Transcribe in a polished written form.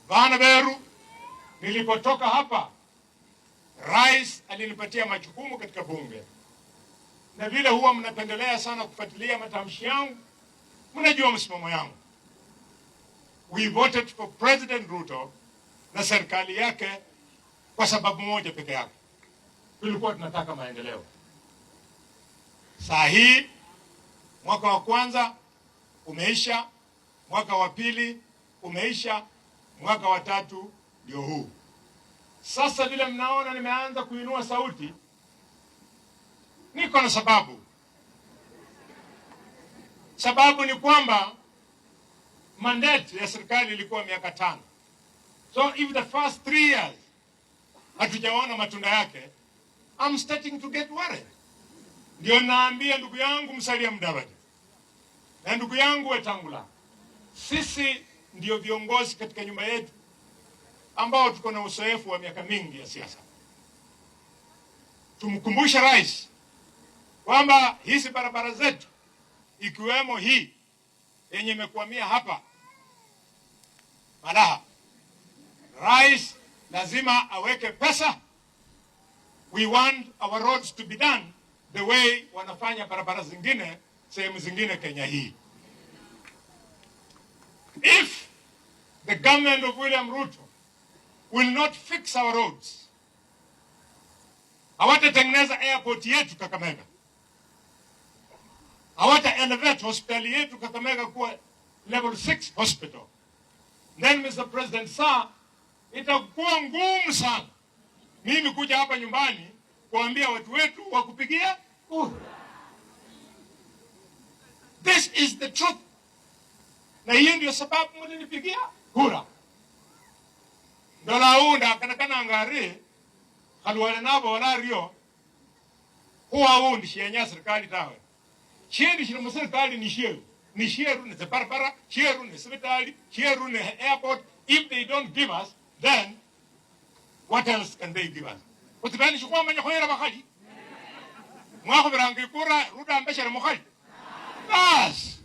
Vana Beru, nilipotoka hapa, rais alinipatia majukumu katika bunge. Na vile huwa mnapendelea sana kufuatilia matamshi yangu, mnajua msimamo yangu. We voted for President Ruto na serikali yake kwa sababu moja peke yake. Tulikuwa tunataka maendeleo. Saa hii mwaka wa kwanza umeisha, mwaka wa pili umeisha, mwaka wa tatu ndio huu. Sasa vile mnaona nimeanza kuinua sauti, niko na sababu. Sababu ni kwamba mandate ya serikali ilikuwa miaka 5. So if the first 3 years hatujaona matunda yake, I'm starting to get worried. Ndio naambia ndugu yangu Musalia Mudavadi na ndugu yangu Wetangula, sisi ndio viongozi katika nyumba yetu ambao tuko na uzoefu wa miaka mingi ya siasa. Tumkumbushe rais kwamba hizi barabara zetu ikiwemo hii yenye imekwamia hapa Malaha, rais lazima aweke pesa. We want our roads to be done the way wanafanya barabara zingine sehemu zingine Kenya hii. If the government of William Ruto will not fix our roads, hawatatengeneza airport yetu Kakamega, hawata elevate hospitali yetu Kakamega kuwa level 6 hospital, then Mr. President sir, itakuwa ngumu sana mimi kuja hapa nyumbani kuambia watu wetu wakupigia kura. This is the truth. Na hiyo ndio sababu mlinipigia kura. Dola unda kana ngari halwale nabo wala rio huwa undi shenya serikali tawe. Chindi shino serikali ni sheru. Ni sheru ni barabara, sheru ni hospitali, sheru ni airport. If they don't give us, then what else can they give us? Utibani shukwa manya khoyera bakali. Mwako birangi kura ruda ambeshere mukhali. Bas.